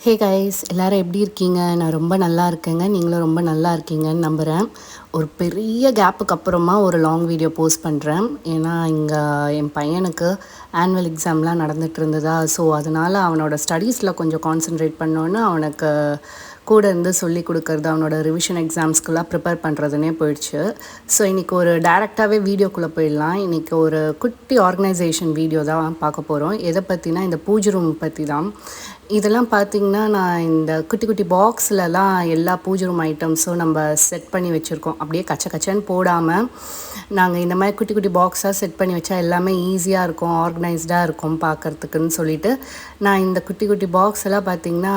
Hey guys, எல்லோரும் எப்படி இருக்கீங்க? நான் ரொம்ப நல்லா இருக்கேங்க. நீங்களும் ரொம்ப நல்லா இருக்கீங்கன்னு நம்புகிறேன். ஒரு பெரிய கேப்புக்கு அப்புறமா ஒரு லாங் வீடியோ போஸ்ட் பண்ணுறேன். ஏன்னா இங்கே என் பையனுக்கு ஆனுவல் எக்ஸாம்லாம் நடந்துகிட்டு இருந்ததா, ஸோ அதனால் அவனோட ஸ்டடீஸில் கொஞ்சம் கான்சென்ட்ரேட் பண்ணோன்னு அவனுக்கு கூட இருந்து சொல்லி கொடுக்கறது, அவனோட ரிவிஷன் எக்ஸாம்ஸ்க்கெல்லாம் ப்ரிப்பேர் பண்ணுறதுனே போயிடுச்சு. ஸோ இன்றைக்கி ஒரு டேரெக்டாகவே வீடியோக்குள்ளே போயிடலாம். இன்றைக்கி ஒரு குட்டி ஆர்கனைசேஷன் வீடியோ தான் பார்க்க போகிறோம். எதை பற்றினா இந்த பூஜை ரூம் பற்றி தான். இதெல்லாம் பார்த்திங்கன்னா, நான் இந்த குட்டி குட்டி பாக்ஸ்லலாம் எல்லா பூஜை ரூம் ஐட்டம்ஸும் நம்ம செட் பண்ணி வச்சுருக்கோம். அப்படியே கச்ச கச்சன்னு போடாமல் நாங்கள் இந்த மாதிரி குட்டி குட்டி பாக்ஸாக செட் பண்ணி வச்சா எல்லாமே ஈஸியாக இருக்கும், ஆர்கனைஸ்டாக இருக்கும் பார்க்குறதுக்குன்னு சொல்லிவிட்டு, நான் இந்த குட்டி குட்டி பாக்ஸ் எல்லாம் பார்த்திங்கன்னா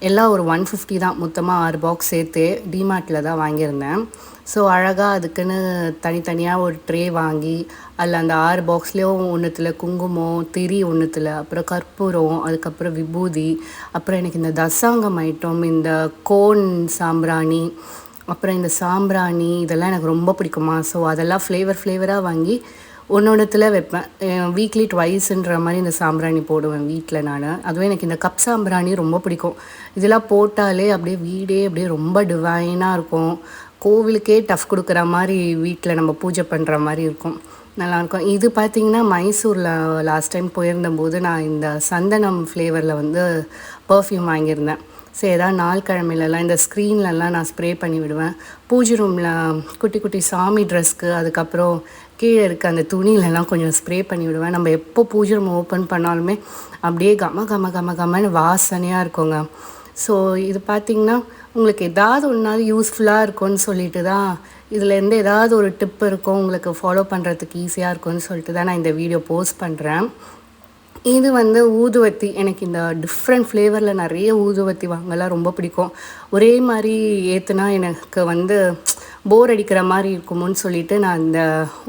எல்லாம் ஒரு 150 தான். மொத்தமாக 6 பாக்ஸ் சேர்த்து டிமார்ட்டில் தான் வாங்கியிருந்தேன். ஸோ அழகாக அதுக்குன்னு தனித்தனியாக ஒரு ட்ரே வாங்கி அதில் அந்த 6 பாக்ஸ்லேயும் ஒன்றுத்தில் குங்குமம், திரி ஒன்றுத்தில், அப்புறம் கற்பூரம், அதுக்கப்புறம் விபூதி, அப்புறம் எனக்கு இந்த தசாங்கம் ஐட்டம், இந்த கோன் சாம்பிராணி, அப்புறம் இந்த சாம்பிராணி இதெல்லாம் எனக்கு ரொம்ப பிடிக்குமா. ஸோ அதெல்லாம் ஃப்ளேவராக வாங்கி ஒன்றொன்றுத்தில் வைப்பேன். வீக்லி ட்வைஸுன்ற மாதிரி இந்த சாம்பிராணி போடுவேன் வீட்டில் நான். அதுவும் எனக்கு இந்த கப் சாம்பிராணி ரொம்ப பிடிக்கும். இதெல்லாம் போட்டாலே அப்படியே வீடே அப்படியே ரொம்ப டிவைனாக இருக்கும். கோவிலுக்கே டஃப் கொடுக்குற மாதிரி வீட்டில் நம்ம பூஜை பண்ணுற மாதிரி இருக்கும், நல்லாயிருக்கும். இது பார்த்திங்கன்னா மைசூரில் லாஸ்ட் டைம் போயிருந்தபோது நான் இந்த சந்தனம் ஃப்ளேவரில் வந்து பர்ஃப்யூம் வாங்கியிருந்தேன். ஸோ ஏதாவது நாள் கிழமையிலலாம் இந்த ஸ்க்ரீன்லலாம் நான் ஸ்ப்ரே பண்ணி விடுவேன். பூஜை ரூமில் குட்டி குட்டி சாமி ட்ரெஸ்க்கு, அதுக்கப்புறம் கீழே இருக்க அந்த துணியிலலாம் கொஞ்சம் ஸ்ப்ரே பண்ணி விடுவேன். நம்ம எப்போ பூஜை ரூம் ஓப்பன் பண்ணாலுமே அப்படியே கமன்னு வாசனையாக இருக்குங்க. ஸோ இது பார்த்திங்கன்னா உங்களுக்கு ஏதாவது ஒன்றாவது யூஸ்ஃபுல்லாக இருக்கும்னு சொல்லிட்டு தான், இதுலேருந்து ஏதாவது ஒரு டிப் இருக்கும் உங்களுக்கு ஃபாலோ பண்ணுறதுக்கு ஈஸியாக இருக்கும்னு சொல்லிட்டு தான் நான் இந்த வீடியோ போஸ்ட் பண்ணுறேன். இது வந்து ஊதுவத்தி. எனக்கு இந்த டிஃப்ரெண்ட் ஃப்ளேவரில் நிறைய ஊதுவத்தி வாங்கலாம் ரொம்ப பிடிக்கும். ஒரே மாதிரி ஏற்றுனா எனக்கு வந்து போர் அடிக்கிற மாதிரி இருக்குமோன்னு சொல்லிவிட்டு நான் இந்த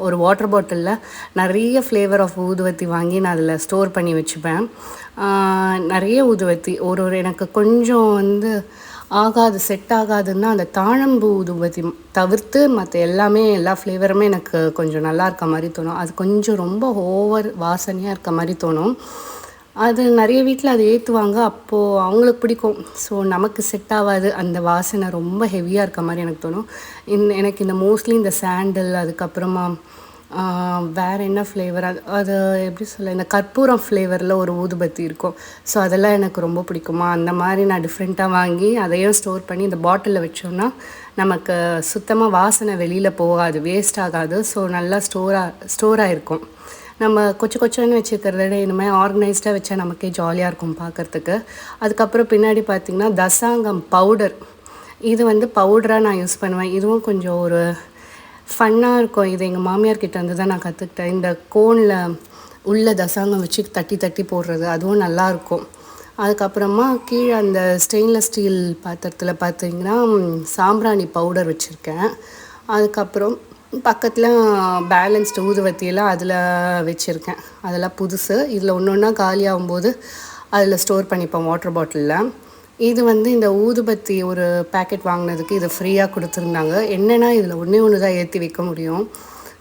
ஒரு வாட்டர் பாட்டிலில் நிறைய ஃப்ளேவர் ஆஃப் ஊதுவத்தி வாங்கி நான் அதில் ஸ்டோர் பண்ணி வச்சுப்பேன். நிறைய ஊதுவத்தி ஒரு எனக்கு கொஞ்சம் வந்து செட் ஆகாதுன்னா அந்த தாழம்பூ ஊதுபத்தி தவிர்த்து மற்ற எல்லா ஃப்ளேவருமே எனக்கு கொஞ்சம் நல்லா இருக்க மாதிரி தோணும். அது கொஞ்சம் ரொம்ப ஓவர் வாசனையாக இருக்க மாதிரி தோணும். அது நிறைய வீட்டில் அது ஏற்றுவாங்க, அப்போது அவங்களுக்கு பிடிக்கும். ஸோ நமக்கு செட் ஆகாது, அந்த வாசனை ரொம்ப ஹெவியாக இருக்க மாதிரி எனக்கு தோணும். எனக்கு இந்த மோஸ்ட்லி இந்த சாண்டில், அதுக்கப்புறமா வேறு என்ன ஃப்ளேவர், அது எப்படி சொல்ல, இந்த கற்பூரம் ஃப்ளேவரில் ஒரு ஊதுபத்தி இருக்கும். ஸோ அதெல்லாம் எனக்கு ரொம்ப பிடிக்குமா. அந்த மாதிரி நான் டிஃப்ரெண்ட்டாக வாங்கி அதையும் ஸ்டோர் பண்ணி இந்த பாட்டிலில் வச்சோன்னா நமக்கு சுத்தமாக வாசனை வெளியில் போகாது, வேஸ்ட் ஆகாது. ஸோ நல்லா ஸ்டோராக இருக்கும். நம்ம கொச்சன்னு வச்சுக்கிறத விட இனிமேல் ஆர்கனைஸ்டாக வச்சா நமக்கே ஜாலியாக இருக்கும் பார்க்குறதுக்கு. அதுக்கப்புறம் பின்னாடி பார்த்திங்கன்னா தசாங்கம் பவுடர். இது வந்து பவுடராக நான் யூஸ் பண்ணுவேன். இதுவும் கொஞ்சம் ஒரு ஃபன்னாக இருக்கும். இது எங்கள் மாமியார்கிட்ட வந்து தான் நான் கற்றுக்கிட்டேன். இந்த கோனில் உள்ள தசாங்கம் வச்சு தட்டி போடுறது, அதுவும் நல்லாயிருக்கும். அதுக்கப்புறமா கீழே அந்த ஸ்டெயின்லெஸ் ஸ்டீல் பாத்திரத்தில் பார்த்திங்கன்னா சாம்பிராணி பவுடர் வச்சுருக்கேன். அதுக்கப்புறம் பக்கத்தில் பேலன்ஸ்டு ஊதுவத்தியெல்லாம் அதில் வச்சுருக்கேன். அதெல்லாம் புதுசு. இதில் ஒன்றா காலியாகும்போது அதில் ஸ்டோர் பண்ணிப்பேன் வாட்டர் பாட்டிலில். இது வந்து இந்த ஊதுபத்தி ஒரு பேக்கெட் வாங்கினதுக்கு இது ஃப்ரீயாக கொடுத்துருந்தாங்க. என்னென்னா இதில் ஒன்று தான் ஏற்றி வைக்க முடியும்.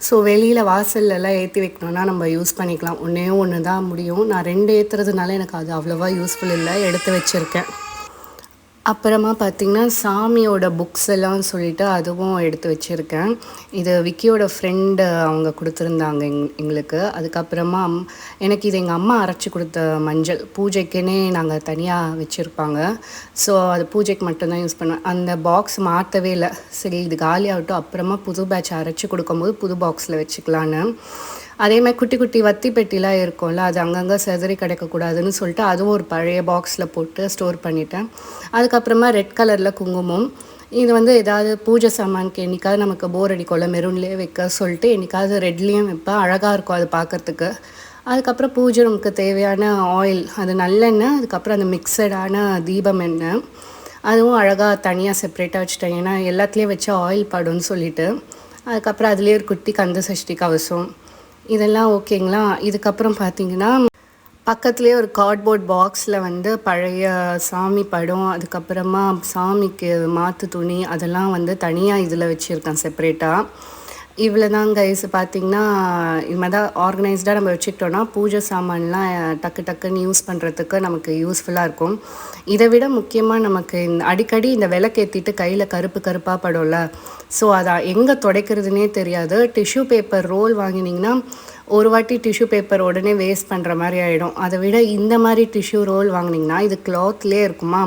ஸோ வெளியில் வாசல்லலாம் ஏற்றி வைக்கணுன்னா நம்ம யூஸ் பண்ணிக்கலாம். ஒன்று தான் முடியும். நான் 2 ஏற்றுறதுனால எனக்கு அது அவ்வளோவா யூஸ்ஃபுல் இல்லை, எடுத்து வச்சுருக்கேன். அப்புறமா பார்த்திங்கன்னா சாமியோட புக்ஸ் எல்லாம் சொல்லிவிட்டு அதுவும் எடுத்து வச்சுருக்கேன். இது விக்கியோட ஃப்ரெண்டு அவங்க கொடுத்துருந்தாங்க எங்களுக்கு. அதுக்கப்புறமா எனக்கு இது எங்கள் அம்மா அரைச்சி கொடுத்த மஞ்சள், பூஜைக்குன்னே நாங்கள் தனியாக வச்சுருப்பாங்க. ஸோ அது பூஜைக்கு மட்டும்தான் யூஸ் பண்ணுவேன். அந்த பாக்ஸ் மாற்றவே இல்லை. சரி இது காலியாகட்டும், அப்புறமா புது பேட்ச் அரைச்சி கொடுக்கும்போது புது பாக்ஸில் வச்சுக்கலான்னு. அதே மாதிரி குட்டி குட்டி வத்தி பெட்டிலாம் இருக்கும்ல, அது அங்கங்கே செதறி கிடைக்கக்கூடாதுன்னு சொல்லிட்டு அதுவும் ஒரு பழைய பாக்ஸில் போட்டு ஸ்டோர் பண்ணிட்டேன். அதுக்கப்புறமா ரெட் கலரில் குங்குமம். இது வந்து ஏதாவது பூஜை சாமானுக்கு என்றைக்காவது நமக்கு போர் அடிக்கும்ல, மெரூன்லேயே வைக்க சொல்லிட்டு என்றைக்காவது ரெட்லேயும் வைப்பேன். அழகாக இருக்கும் அது பார்க்குறதுக்கு. அதுக்கப்புறம் பூஜை ரூமுக்கு தேவையான ஆயில், அது நல்லெண்ணெய், அதுக்கப்புறம் அந்த மிக்சடான தீபம் எண்ணெய், அதுவும் அழகாக தனியாக செப்ரேட்டாக வச்சுட்டேன். ஏன்னா எல்லாத்துலேயும் வச்சா ஆயில் படும்னு சொல்லிவிட்டு. அதுக்கப்புறம் அதுலேயே ஒரு குட்டி கந்த சஷ்டி கவசம், இதெல்லாம் ஓகேங்களா. இதுக்கப்புறம் பார்த்திங்கன்னா பக்கத்துலேயே ஒரு கார்ட்போர்ட் பாக்ஸில் வந்து பழைய சாமி படம், அதுக்கப்புறமா சாமிக்கு மாற்று துணி, அதெல்லாம் வந்து தனியாக இதில் வச்சுருக்கேன் செப்ரேட்டாக. இவ்வளோதான் கைஸ். பார்த்தீங்கன்னா இது மாதிரி தான் ஆர்கனைஸ்டாக நம்ம வச்சுக்கிட்டோன்னா பூஜை சாமான்லாம் டக்கு டக்குன்னு யூஸ் பண்ணுறதுக்கு நமக்கு யூஸ்ஃபுல்லாக இருக்கும். இதை விட முக்கியமாக நமக்கு இந்த அடிக்கடி இந்த விளக்கேற்றிட்டு கையில் கருப்பு கருப்பாக படும்ல, ஸோ அதை எங்கே துடைக்கிறதுனே தெரியாது. டிஷ்யூ பேப்பர் ரோல் வாங்கினீங்கன்னா ஒரு வாட்டி டிஷ்யூ பேப்பர் உடனே வேஸ்ட் பண்ணுற மாதிரி ஆகிடும். அதை விட இந்த மாதிரி டிஷ்யூ ரோல் வாங்கினீங்கன்னா இது கிளாத்லேயே இருக்குமா,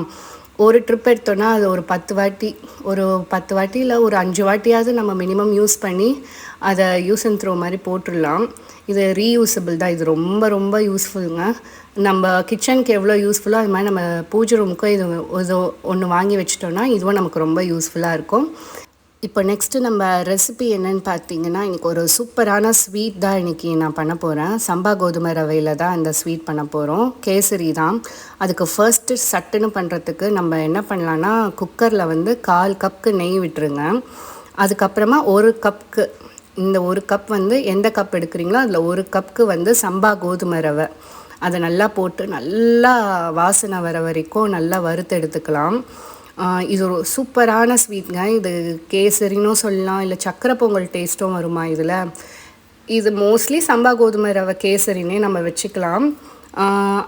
ஒரு ட்ரிப் எடுத்தோன்னா அது ஒரு 10 வாட்டி, ஒரு 10 வாட்டி இல்லை ஒரு 5 வாட்டியாவது நம்ம மினிமம் யூஸ் பண்ணி அதை யூஸ் அண்ட் த்ரோ மாதிரி போட்டுடலாம். இது ரீயூசபிள் தான். இது ரொம்ப ரொம்ப யூஸ்ஃபுல்லுங்க. நம்ம கிச்சனுக்கு எவ்வளோ யூஸ்ஃபுல்லோ அது மாதிரி நம்ம பூஜை ரூமுக்கும் இது ஒன்று வாங்கி வச்சிட்டோன்னா இதுவும் நமக்கு ரொம்ப யூஸ்ஃபுல்லாக இருக்கும். இப்போ நெக்ஸ்ட்டு நம்ம ரெசிபி என்னென்னு பார்த்தீங்கன்னா, இன்றைக்கி ஒரு சூப்பரான ஸ்வீட் தான் இன்றைக்கி நான் பண்ண போகிறேன். சம்பா கோதுமை ரவையில் தான் இந்த ஸ்வீட் பண்ண போகிறோம். கேசரி தான். அதுக்கு ஃபர்ஸ்ட்டு சட்டுன்னு பண்ணுறதுக்கு நம்ம என்ன பண்ணலான்னா, குக்கரில் வந்து 1/4 கப்புக்கு நெய் விட்டுருங்க. அதுக்கப்புறமா 1 கப்புக்கு, இந்த 1 கப் வந்து எந்த கப் எடுக்கிறீங்களோ அதில் 1 கப்புக்கு வந்து சம்பா கோதுமை ரவை அதை நல்லா போட்டு நல்லா வாசனை வர வரைக்கும் நல்லா வறுத்து எடுத்துக்கலாம். இது ஒரு சூப்பரான ஸ்வீட்ங்க. இது கேசரினும் சொல்லலாம், இல்லை சக்கரை பொங்கல் டேஸ்ட்டும் வருமா இதில். இது மோஸ்ட்லி சம்பா கோதுமை ரவை கேசரினே நம்ம வச்சுக்கலாம்.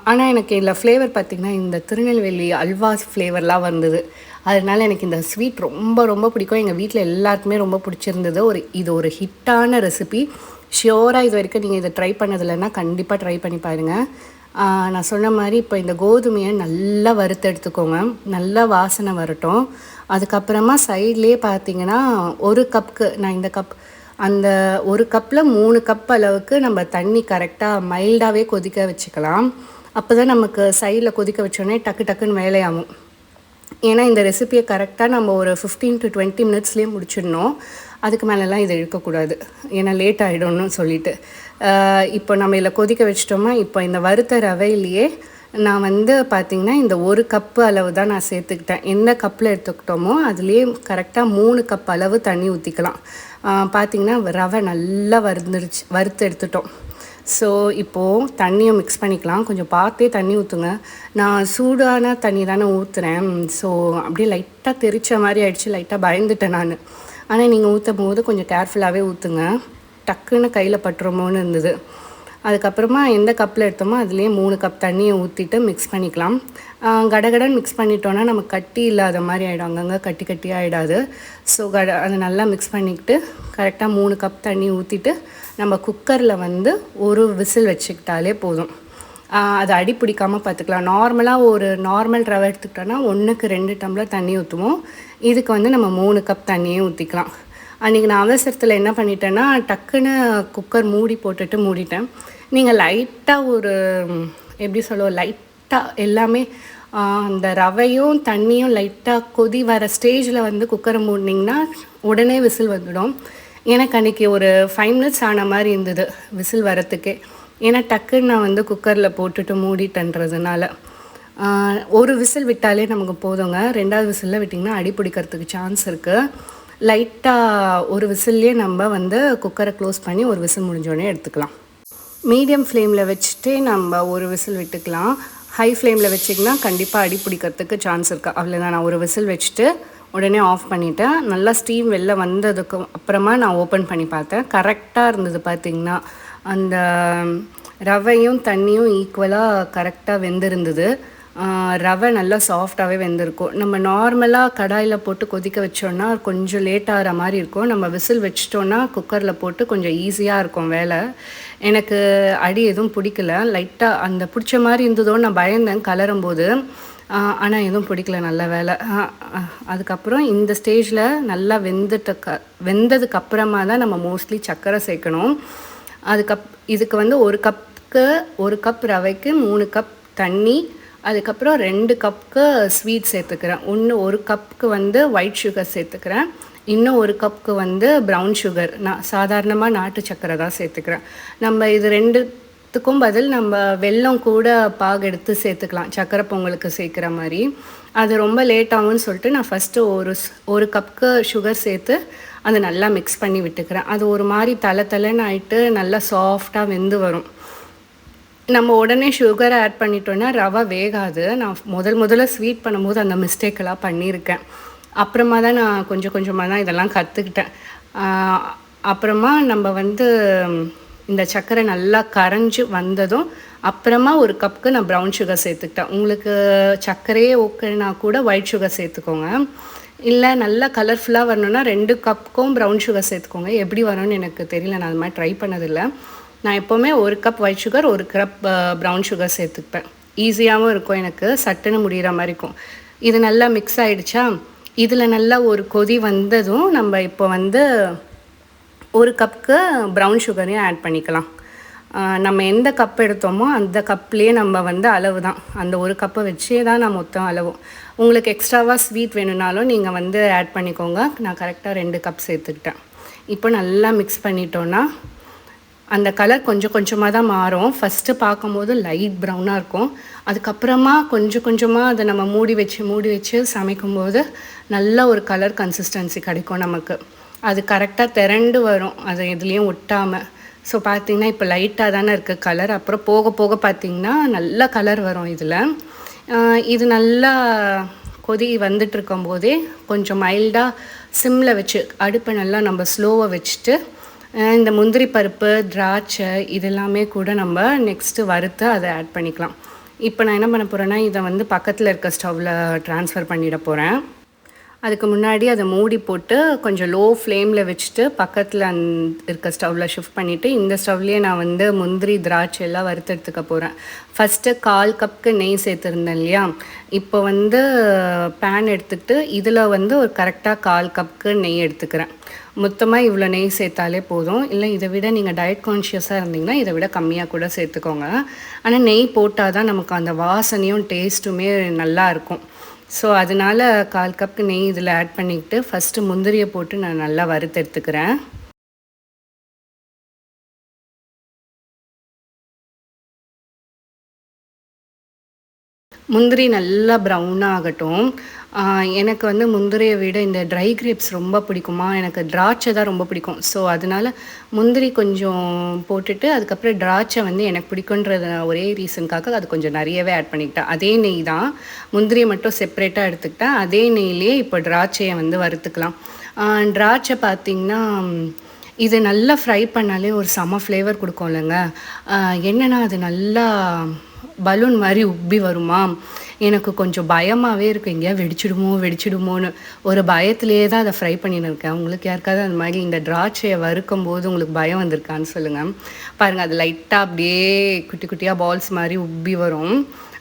ஆனால் எனக்கு இதில் ஃப்ளேவர் பார்த்திங்கன்னா இந்த திருநெல்வேலி அல்வா ஃப்ளேவர்லாம் வந்தது. அதனால் எனக்கு இந்த ஸ்வீட் ரொம்ப ரொம்ப பிடிக்கும். எங்கள் வீட்டில் எல்லாருக்குமே ரொம்ப பிடிச்சிருந்தது. இது ஒரு ஹிட்டான ரெசிபி. ஷியோராக இது வரைக்கும் நீங்கள் இதை ட்ரை பண்ணதில்லைன்னா கண்டிப்பாக ட்ரை பண்ணி பாருங்கள். நான் சொன்ன மாதிரி இப்போ இந்த கோதுமையை நல்லா வறுத்து எடுத்துக்கோங்க. நல்லா வாசனை வரட்டும். அதுக்கப்புறமா சைட்லேயே பார்த்தீங்கன்னா 1 கப்புக்கு நான் இந்த கப், அந்த 1 கப்பில் 3 கப் அளவுக்கு நம்ம தண்ணி கரெக்டாக மைல்டாகவே கொதிக்க வச்சுக்கலாம். அப்போ தான் நமக்கு சைடில் கொதிக்க வச்சோடனே டக்கு டக்குன்னு வேலையாகும். ஏன்னா இந்த ரெசிபியை கரெக்டாக நம்ம ஒரு 15 to 20 மினிட்ஸ்லேயே முடிச்சிடணும். அதுக்கு மேலெலாம் இதை இழுக்கக்கூடாது, ஏன்னா லேட் ஆகிடும்னு சொல்லிவிட்டு. இப்போ நம்ம இதில் கொதிக்க வச்சிட்டோமா. இப்போ இந்த வறுத்த ரவையிலேயே நான் வந்து பார்த்திங்கன்னா இந்த 1 கப்பு அளவு தான் நான் சேர்த்துக்கிட்டேன். எந்த கப்பில் எடுத்துக்கிட்டோமோ அதுலேயே கரெக்டாக 3 கப் அளவு தண்ணி ஊற்றிக்கலாம். பார்த்திங்கன்னா ரவை நல்லா வறுத்து எடுத்துட்டோம். ஸோ இப்போது தண்ணியை மிக்ஸ் பண்ணிக்கலாம். கொஞ்சம் பார்த்தே தண்ணி ஊற்றுங்க. நான் சூடான தண்ணி தானே ஊற்றுறேன். ஸோ அப்படியே லைட்டாக தெரிச்ச மாதிரி ஆயிடுச்சு. லைட்டாக பயந்துட்டேன் நான். ஆனால் நீங்கள் ஊற்றும் போது கொஞ்சம் கேர்ஃபுல்லாகவே ஊற்றுங்க. டக்குன்னு கையில் பட்டுருமோன்னு இருந்தது. அதுக்கப்புறமா எந்த கப்பில் எடுத்தோமோ அதுலேயே 3 கப் தண்ணியை ஊற்றிட்டு மிக்ஸ் பண்ணிக்கலாம். கடகடன் மிக்ஸ் பண்ணிட்டோன்னா நமக்கு கட்டி இல்லாத மாதிரி ஆகிடும். அங்கங்கே கட்டி கட்டியாக ஆகிடாது. ஸோ அதை நல்லா மிக்ஸ் பண்ணிக்கிட்டு கரெக்டாக 3 கப் தண்ணி ஊற்றிட்டு நம்ம குக்கரில் வந்து ஒரு விசில் வச்சுக்கிட்டாலே போதும். அது அடி பிடிக்காமல் பார்த்துக்கலாம். நார்மலாக ஒரு நார்மல் ரவை எடுத்துக்கிட்டோன்னா 1க்கு 2 டம்ளர் தண்ணி ஊற்றுவோம். இதுக்கு வந்து நம்ம 3 கப் தண்ணியே ஊற்றிக்கலாம். அன்றைக்கி நான் அவசரத்தில் என்ன பண்ணிட்டேன்னா டக்குன்னு குக்கர் மூடி போட்டுட்டு மூடிட்டேன். நீங்கள் லைட்டாக ஒரு எப்படி சொல்லுவோம், லைட்டாக எல்லாமே அந்த ரவையும் தண்ணியும் லைட்டாக கொதி வர ஸ்டேஜில் வந்து குக்கரை மூடினீங்கன்னா உடனே விசில் வந்துடும். எனக்கு அன்றைக்கி ஒரு 5 மினிட்ஸ் ஆன மாதிரி இருந்தது விசில் வரத்துக்கே. ஏன்னா டக்குன்னு நான் வந்து குக்கரில் போட்டுட்டு மூடிட்டேன்றதுனால. ஒரு விசில் விட்டாலே நமக்கு போதுங்க. 2வது விசிலில் விட்டிங்கன்னா அடி பிடிக்கிறதுக்கு சான்ஸ் இருக்குது. லைட்டாக ஒரு விசில்லையே நம்ம வந்து குக்கரை க்ளோஸ் பண்ணி ஒரு விசில் முடிஞ்சோடனே எடுத்துக்கலாம். மீடியம் ஃப்ளேமில் வச்சுட்டே நம்ம ஒரு விசில் விட்டுக்கலாம். ஹை ஃப்ளேமில் வச்சிங்கன்னா கண்டிப்பாக அடி பிடிக்கிறதுக்கு சான்ஸ் இருக்குது. அவ்வளோதான். நான் ஒரு விசில் வச்சுட்டு உடனே ஆஃப் பண்ணிவிட்டேன். நல்லா ஸ்டீம் வெளில வந்ததுக்கு அப்புறமா நான் ஓப்பன் பண்ணி பார்த்தேன். கரெக்டாக இருந்தது. பார்த்திங்கன்னா அந்த ரவையும் தண்ணியும் ஈக்குவலாக கரெக்டாக வெந்திருந்தது. ரவை நல்லா சாஃப்டாகவே வெந்திருக்கும். நம்ம நார்மலாக கடாயில் போட்டு கொதிக்க வச்சோன்னா கொஞ்சம் லேட் ஆகிற மாதிரி இருக்கும். நம்ம விசில் வச்சிட்டோன்னா குக்கரில் போட்டு கொஞ்சம் ஈஸியாக இருக்கும் வேலை. எனக்கு அடி எதுவும் பிடிக்கல. லைட்டாக அந்த பிடிச்ச மாதிரி இருந்ததோன்னு நான் பயந்தேன் கலரும்போது. ஆனால் எதுவும் பிடிக்கல. நல்ல வேலை. அதுக்கப்புறம் இந்த ஸ்டேஜில் நல்லா வெந்ததுக்கப்புறமா தான் நம்ம மோஸ்ட்லி சர்க்கரை சேர்க்கணும். இதுக்கு வந்து 1 கப் ரவைக்கு 3 கப் தண்ணி, அதுக்கப்புறம் 2 கப்புக்கு ஸ்வீட் சேர்த்துக்கிறேன். 1 கப்புக்கு வந்து ஒயிட் சுகர் சேர்த்துக்கிறேன். இன்னும் 1 கப்புக்கு வந்து ப்ரௌன் சுகர், நான் சாதாரணமாக நாட்டு சர்க்கரை தான் சேர்த்துக்கிறேன். நம்ம இது 2த்துக்கும் பதில் நம்ம வெல்லம் கூட பாகு எடுத்து சேர்த்துக்கலாம், சர்க்கரை பொங்கலுக்கு சேர்க்குற மாதிரி. அது ரொம்ப லேட் ஆகும்னு சொல்லிட்டு நான் ஃபஸ்ட்டு 1 கப்புக்கு சுகர் சேர்த்து அதை நல்லா மிக்ஸ் பண்ணி விட்டுக்கிறேன். அது ஒரு மாதிரி தலைன்னு ஆகிட்டு நல்லா சாஃப்டாக வெந்து வரும். நம்ம உடனே சுகரை ஆட் பண்ணிட்டோன்னா ரவை வேகாது. நான் முதல்ல ஸ்வீட் பண்ணும்போது அந்த மிஸ்டேக்கெல்லாம் பண்ணியிருக்கேன். அப்புறமா தான் நான் கொஞ்சம் கொஞ்சமாக தான் இதெல்லாம் கற்றுக்கிட்டேன். அப்புறமா நம்ம வந்து இந்த சர்க்கரை நல்லா கரைஞ்சி வந்ததும் அப்புறமா ஒரு கப்புக்கு நான் ப்ரௌன் சுகர் சேர்த்துக்கிட்டேன். உங்களுக்கு சர்க்கரையே ஓகேனா கூட ஒயிட் சுகர் சேர்த்துக்கோங்க. இல்லை நல்லா கலர்ஃபுல்லாக வரணுன்னா 2 கப்புக்கும் ப்ரௌன் சுகர் சேர்த்துக்கோங்க. எப்படி வரும்னு எனக்கு தெரியல, நான் அது மாதிரி ட்ரை பண்ணதில்லை. நான் எப்போவுமே 1 cup white sugar 1 cup brown sugar சேர்த்துப்பேன். ஈஸியாகவும் இருக்கும், எனக்கு சட்டுன்னு முடிகிற மாதிரி இருக்கும். இது நல்லா மிக்ஸ் ஆகிடுச்சா, இதில் நல்லா ஒரு கொதி வந்ததும் நம்ம இப்போ வந்து 1 கப்புக்கு ப்ரௌன் சுகரையும் ஆட் பண்ணிக்கலாம். நம்ம எந்த கப் எடுத்தோமோ அந்த கப்லேயே நம்ம வந்து அளவு தான், அந்த 1 கப்பை வச்சே தான் நான் மொத்தம் அளவும். உங்களுக்கு எக்ஸ்ட்ராவாக ஸ்வீட் வேணும்னாலும் நீங்கள் வந்து ஆட் பண்ணிக்கோங்க. நான் கரெக்டாக 2 கப் சேர்த்துக்கிட்டேன். இப்போ நல்லா மிக்ஸ் பண்ணிட்டோன்னா அந்த கலர் கொஞ்சம் கொஞ்சமாக தான் மாறும். ஃபஸ்ட்டு பார்க்கும்போது லைட் ப்ரௌனாக இருக்கும். அதுக்கப்புறமா கொஞ்சம் கொஞ்சமாக அதை நம்ம மூடி வச்சு சமைக்கும்போது நல்ல ஒரு கலர் கன்சிஸ்டன்சி கிடைக்கும் நமக்கு. அது கரெக்டாக திரண்டு வரும், அது எதுலேயும் ஒட்டாமல். ஸோ பார்த்திங்கன்னா இப்போ லைட்டாக தானே இருக்குது கலர். அப்புறம் போக போக பார்த்திங்கன்னா நல்ல கலர் வரும் இதில். இது நல்லா கொதி வந்துட்டுருக்கும் போதே கொஞ்சம் மைல்டாக சிம்மில் வச்சு அடுப்பை நல்லா நம்ம ஸ்லோவாக வச்சுட்டு இந்த முந்திரி பருப்பு, திராட்சை இதெல்லாமே கூட நம்ம நெக்ஸ்ட்டு வறுத்து அதை ஆட் பண்ணிக்கலாம். இப்போ நான் என்ன பண்ண போகிறேன்னா, இதை வந்து பக்கத்தில் இருக்க ஸ்டவ்வில் ட்ரான்ஸ்ஃபர் பண்ணிட போகிறேன். அதுக்கு முன்னாடி அதை மூடி போட்டு கொஞ்சம் லோ ஃப்ளேமில் வச்சுட்டு பக்கத்தில் இருக்க ஸ்டவ்வில் ஷிஃப்ட் பண்ணிவிட்டு இந்த ஸ்டவ்லேயே நான் வந்து முந்திரி, திராட்சை எல்லாம் வறுத்து எடுத்துக்க போகிறேன். ஃபஸ்ட்டு 1/4 கப்புக்கு நெய் சேர்த்துருந்தேன் இல்லையா, இப்போ வந்து பேன் எடுத்துக்கிட்டு இதில் வந்து ஒரு கரெக்டாக 1/4 கப்புக்கு நெய் எடுத்துக்கிறேன். மொத்தமாக இவ்வளோ நெய் சேர்த்தாலே போதும். இல்லை இதை விட நீங்கள் டயட் கான்ஷியஸாக இருந்தீங்கன்னா இதை விட கம்மியாக கூட சேர்த்துக்கோங்க. ஆனால் நெய் போட்டால் தான் நமக்கு அந்த வாசனையும் டேஸ்ட்டுமே நல்லாயிருக்கும். ஸோ அதனால் 1/4 கப்புக்கு நெய் இதில் ஆட் பண்ணிக்கிட்டு ஃபஸ்ட்டு முந்திரியை போட்டு நான் நல்லா வறுத்து எடுத்துக்கிறேன். முந்திரி நல்லா ப்ரௌனாக ஆகட்டும். எனக்கு வந்து முந்திரியை விட இந்த ட்ரை கிரேப்ஸ் ரொம்ப பிடிக்குமா, எனக்கு திராட்சை தான் ரொம்ப பிடிக்கும். ஸோ அதனால் முந்திரி கொஞ்சம் போட்டுட்டு அதுக்கப்புறம் திராட்சை வந்து எனக்கு பிடிக்குன்றது ஒரே ரீசனுக்காக அது கொஞ்சம் நிறையவே ஆட் பண்ணிக்கிட்டேன். அதே நெய் தான், முந்திரியை மட்டும் செப்ரேட்டாக எடுத்துக்கிட்டேன். அதே நெய்லேயே இப்போ திராட்சையை வந்து வறுத்துக்கலாம். திராட்சை பார்த்திங்கன்னா இது நல்லா ஃப்ரை பண்ணாலே ஒரு செம ஃப்ளேவர் கொடுக்கும் இல்லைங்க. என்னென்னா அது நல்லா பலூன் மாதிரி உப்பி வருமா, எனக்கு கொஞ்சம் பயமாகவே இருக்கும், எங்கேயா வெடிச்சிடுமோன்னு ஒரு பயத்துலேயே தான் அதை ஃப்ரை பண்ணின்னு இருக்கேன். உங்களுக்கு யாருக்காவது அந்த மாதிரி இந்த திராட்சையை வறுக்கும் போது உங்களுக்கு பயம் வந்திருக்கான்னு சொல்லுங்கள். பாருங்கள், அது லைட்டாக அப்படியே குட்டி குட்டியாக பால்ஸ் மாதிரி உப்பி வரும்,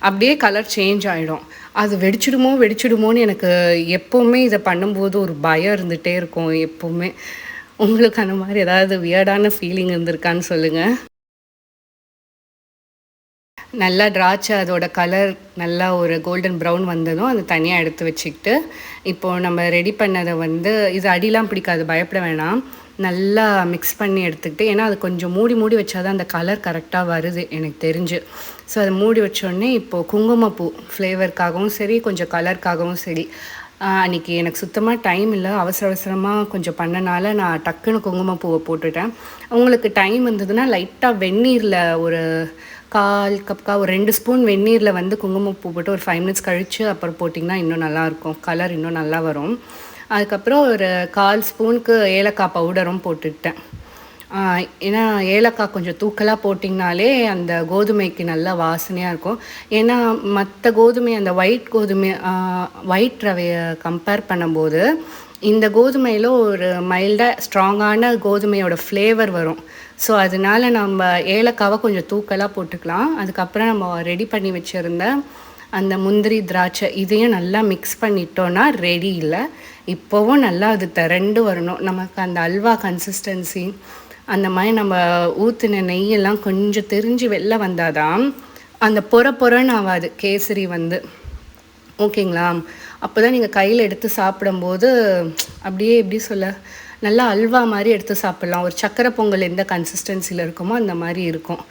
அப்படியே கலர் சேஞ்ச் ஆகிடும். அது வெடிச்சிடுமோன்னு எனக்கு எப்போவுமே இதை பண்ணும்போது ஒரு பயம் இருந்துகிட்டே இருக்கும் எப்போவுமே. உங்களுக்கு அந்த மாதிரி ஏதாவது வியர்டான ஃபீலிங் இருந்திருக்கான்னு சொல்லுங்கள். நல்லா திராட்சை அதோட கலர் நல்லா ஒரு கோல்டன் ப்ரௌன் வந்ததும் அது தனியாக எடுத்து வச்சுக்கிட்டு இப்போது நம்ம ரெடி பண்ணதை வந்து இது அடிலாம் பிடிக்காது, பயப்பட வேணாம். நல்லா மிக்ஸ் பண்ணி எடுத்துக்கிட்டு, ஏன்னா அது கொஞ்சம் மூடி வச்சா தான் அந்த கலர் கரெக்டாக வருது எனக்கு தெரிஞ்சு. ஸோ அதை மூடி வச்சோடனே இப்போது குங்குமப்பூ ஃப்ளேவருக்காகவும் சரி, கொஞ்சம் கலருக்காகவும் சரி, அன்றைக்கி எனக்கு சுத்தமாக டைம் இல்லை, அவசரமாக கொஞ்சம் பண்ணனால நான் டக்குன்னு குங்குமப்பூவை போட்டுட்டேன். உங்களுக்கு டைம் இருந்ததுன்னா லைட்டாக வெந்நீரில் ஒரு 1/4 கப்புக்கா ஒரு 2 ஸ்பூன் வெந்நீரில் வந்து குங்குமப்பூ போட்டு ஒரு 5 மினிட்ஸ் கழித்து அப்புறம் போட்டிங்கன்னா இன்னும் நல்லாயிருக்கும், கலர் இன்னும் நல்லா வரும். அதுக்கப்புறம் ஒரு 1/4 ஸ்பூனுக்கு ஏலக்காய் பவுடரும் போட்டுக்கிட்டேன். ஏன்னா ஏலக்காய் கொஞ்சம் தூக்கலாக போட்டிங்கனாலே அந்த கோதுமைக்கு நல்லா வாசனையாக இருக்கும். ஏன்னா மற்ற கோதுமை, அந்த ஒயிட் ரவையை கம்பேர் பண்ணும்போது இந்த கோதுமையில் ஒரு மைல்டாக ஸ்ட்ராங்கான கோதுமையோட ஃப்ளேவர் வரும். ஸோ அதனால் நம்ம ஏலக்காவை கொஞ்சம் தூக்கலாக போட்டுக்கலாம். அதுக்கப்புறம் நம்ம ரெடி பண்ணி வச்சுருந்த அந்த முந்திரி, திராட்சை இதையும் நல்லா மிக்ஸ் பண்ணிட்டோன்னா ரெடி. இல்லை இப்போவும் நல்லா அது திரண்டு வரணும், நமக்கு அந்த அல்வா கன்சிஸ்டன்சி அந்த மாதிரி நம்ம ஊற்றின நெய்யெல்லாம் கொஞ்சம் தெரிஞ்சு வெளில வந்தால் தான் அந்த பொறன்னு ஆகாது கேசரி வந்து, ஓகேங்களா? அப்போ தான் நீங்கள் கையில் எடுத்து சாப்பிடும்போது அப்படியே எப்படி சொல்ல, நல்லா அல்வா மாதிரி எடுத்து சாப்பிட்லாம். ஒரு சக்கரை பொங்கல் எந்த கன்சிஸ்டன்சியில் இருக்குமோ அந்த மாதிரி இருக்கும்.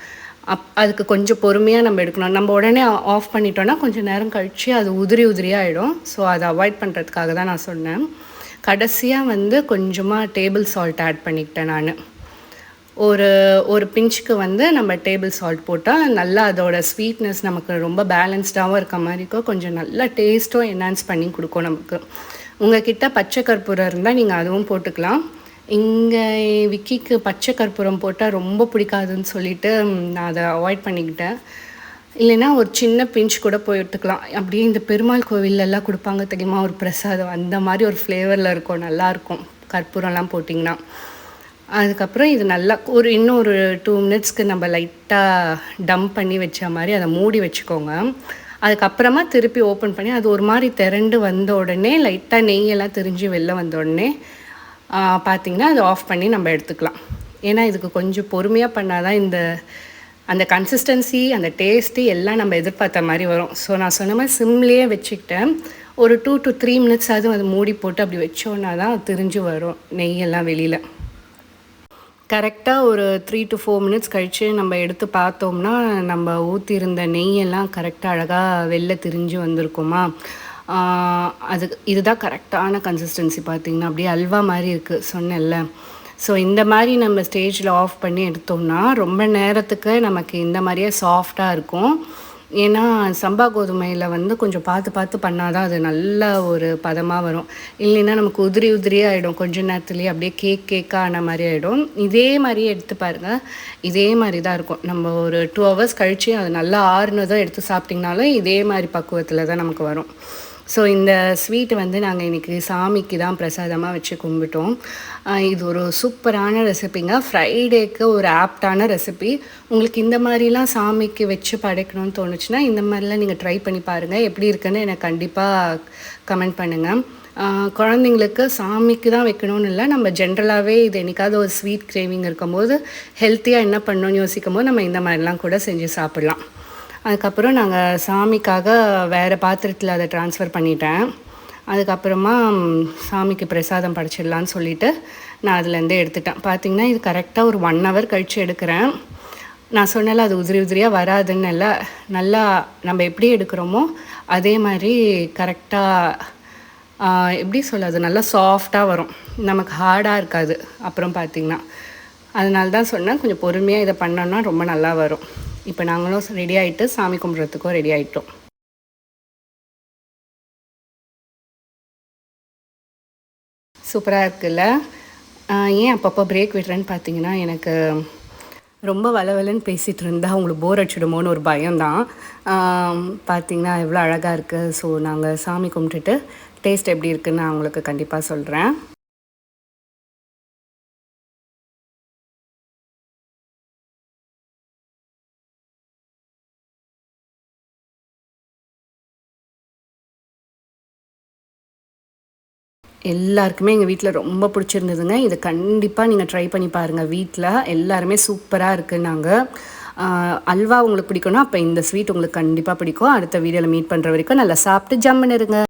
அதுக்கு கொஞ்சம் பொறுமையாக நம்ம எடுக்கணும். நம்ம உடனே ஆஃப் பண்ணிட்டோன்னா கொஞ்சம் நேரம் கழித்து அது உதிரியாக ஆகிடும். ஸோ அதை அவாய்ட் பண்ணுறதுக்காக தான் நான் சொன்னேன். கடைசியாக வந்து கொஞ்சமாக டேபிள் சால்ட் ஆட் பண்ணிக்கிட்டேன் நான். ஒரு பிஞ்சுக்கு வந்து நம்ம டேபிள் சால்ட் போட்டால் நல்லா அதோட ஸ்வீட்னஸ் நமக்கு ரொம்ப பேலன்ஸ்டாகவும் இருக்க மாதிரி இருக்கும், கொஞ்சம் நல்லா டேஸ்ட்டும் என்ஹான்ஸ் பண்ணி கொடுக்கும் நமக்கு. உங்கள் கிட்ட பச்சை கற்பூரம் இருந்தால் நீங்கள் அதுவும் போட்டுக்கலாம். இங்கே விக்கிக்கு பச்சை கற்பூரம் போட்டால் ரொம்ப பிடிக்காதுன்னு சொல்லிட்டு நான் அதை அவாய்ட் பண்ணிக்கிட்டேன். இல்லைன்னா ஒரு சின்ன பிஞ்ச் கூட போட்டுக்கலாம். அப்படியே இந்த பெருமாள் கோவிலெல்லாம் கொடுப்பாங்க தெரியுமா ஒரு பிரசாதம், அந்த மாதிரி ஒரு ஃப்ளேவரில் இருக்கும், நல்லாயிருக்கும் கற்பூரம்லாம் போட்டிங்கன்னா. அதுக்கப்புறம் இது நல்லா இன்னும் ஒரு 2 மினிட்ஸ்க்கு நம்ம லைட்டாக டம்ப் பண்ணி வச்ச மாதிரி அதை மூடி வச்சுக்கோங்க. அதுக்கப்புறமா திருப்பி ஓப்பன் பண்ணி அது ஒரு மாதிரி திரண்டு வந்த உடனே லைட்டாக நெய்யெல்லாம் திரிஞ்சு வெளில வந்த உடனே பார்த்திங்கன்னா அதை ஆஃப் பண்ணி நம்ம எடுத்துக்கலாம். ஏன்னா இதுக்கு கொஞ்சம் பொறுமையாக பண்ணால் தான் அந்த கன்சிஸ்டன்சி அந்த டேஸ்ட்டு எல்லாம் நம்ம எதிர்பார்த்த மாதிரி வரும். ஸோ நான் சொன்ன மாதிரி சிம்லேயே வச்சுக்கிட்டேன். ஒரு 2 to 3 மினிட்ஸ் அதுவும் அதை மூடி போட்டு அப்படி வச்சோன்னா தான் திரிஞ்சு வரும் நெய்யெல்லாம் வெளியில். கரெக்டாக ஒரு 3 to 4 மினிட்ஸ் கழித்து நம்ம எடுத்து பார்த்தோம்னா நம்ம ஊற்றிருந்த நெய்யெல்லாம் கரெக்டாக அழகாக வெளில திரிஞ்சு வந்திருக்குமா. இதுதான் கரெக்டான கன்சிஸ்டன்சி. பார்த்திங்கன்னா அப்படியே அல்வா மாதிரி இருக்குது சொன்னேன்ல. ஸோ இந்த மாதிரி நம்ம ஸ்டேஜில் ஆஃப் பண்ணி எடுத்தோம்னா ரொம்ப நேரத்துக்கு நமக்கு இந்த மாதிரியே சாஃப்டாக இருக்கும். ஏன்னா சம்பா கோதுமையில் கொஞ்சம் பார்த்து பண்ணால் தான் அது நல்ல ஒரு பதமாக வரும். இல்லைன்னா நமக்கு உதிரியாக ஆகிடும், கொஞ்சம் நேரத்துலேயே அப்படியே கேக்காக ஆன மாதிரி ஆகிடும். இதே மாதிரியே எடுத்து பாருங்கள், இதே மாதிரி தான் இருக்கும். நம்ம ஒரு 2 ஹவர்ஸ் கழித்து அது நல்லா ஆறுனதாக எடுத்து சாப்பிட்டிங்கனாலும் இதே மாதிரி பக்குவத்தில் தான் நமக்கு வரும். ஸோ இந்த ஸ்வீட்டு நாங்கள் இன்றைக்கி சாமிக்கு தான் பிரசாதமாக வச்சு கும்பிட்டோம். இது ஒரு சூப்பரான ரெசிபிங்க. ஃப்ரைடேக்கு ஒரு ஆப்டான ரெசிபி. உங்களுக்கு இந்த மாதிரிலாம் சாமிக்கு வச்சு படைக்கணும்னு தோணுச்சுன்னா இந்த மாதிரிலாம் நீங்கள் ட்ரை பண்ணி பாருங்கள். எப்படி இருக்குன்னு எனக்கு கண்டிப்பாக கமெண்ட் பண்ணுங்கள். குழந்தைங்களுக்கு சாமிக்கு தான் வைக்கணும்னு இல்லை, நம்ம ஜென்ரலாகவே இது என்றைக்காவது ஒரு ஸ்வீட் கிரேவிங் இருக்கும்போது ஹெல்த்தியாக என்ன பண்ணணும்னு யோசிக்கும் போது நம்ம இந்த மாதிரிலாம் கூட செஞ்சு சாப்பிட்லாம். அதுக்கப்புறம் நாங்கள் சாமிக்காக வேறு பாத்திரத்தில் அதை ட்ரான்ஸ்ஃபர் பண்ணிட்டேன். அதுக்கப்புறமா சாமிக்கு பிரசாதம் படைச்சிடலான்னு சொல்லிவிட்டு நான் அதுலேருந்தே எடுத்துட்டேன். பார்த்திங்கன்னா இது கரெக்டாக ஒரு 1 ஹவர் கழித்து எடுக்கிறேன். நான் சொன்னால அது உதிரியாக வராதுன்னு இல்லை, நல்லா நம்ம எப்படி எடுக்கிறோமோ அதே மாதிரி கரெக்டாக எப்படி அது நல்லா சாஃப்டாக வரும், நமக்கு ஹார்டாக இருக்காது. அப்புறம் பார்த்திங்கன்னா அதனால தான் சொன்னேன் கொஞ்சம் பொறுமையாக இதை பண்ணோன்னா ரொம்ப நல்லா வரும். இப்போ நாங்களும் ரெடி ஆகிட்டு சாமி கும்பிட்றதுக்கும் ரெடி ஆகிட்டோம். சூப்பராக இருக்குல்ல. ஏன் அப்பப்போ பிரேக் விடுறேன்னு பார்த்தீங்கன்னா எனக்கு ரொம்ப வளவலன்னு பேசிகிட்டு இருந்தால் அவங்களுக்கு போர் அடிச்சிடுமோன்னு ஒரு பயம்தான். பார்த்திங்கன்னா எவ்வளோ அழகாக இருக்குது. ஸோ நாங்கள் சாமி கும்பிட்டுட்டு டேஸ்ட் எப்படி இருக்குதுன்னு நான் உங்களுக்கு கண்டிப்பாக சொல்கிறேன். எல்லாருக்குமே எங்கள் வீட்டில் ரொம்ப பிடிச்சிருந்ததுங்க. இதை கண்டிப்பாக நீங்கள் ட்ரை பண்ணி பாருங்கள். வீட்டில் எல்லாருமே சூப்பராக இருக்குன்னாங்க. அல்வா உங்களுக்கு பிடிக்கும்னா அப்போ இந்த ஸ்வீட் உங்களுக்கு கண்டிப்பாக பிடிக்கும். அடுத்த வீடியோவில் மீட் பண்ணுற வரைக்கும் நல்லா சாப்பிட்டு ஜம்முன்னு இருங்க.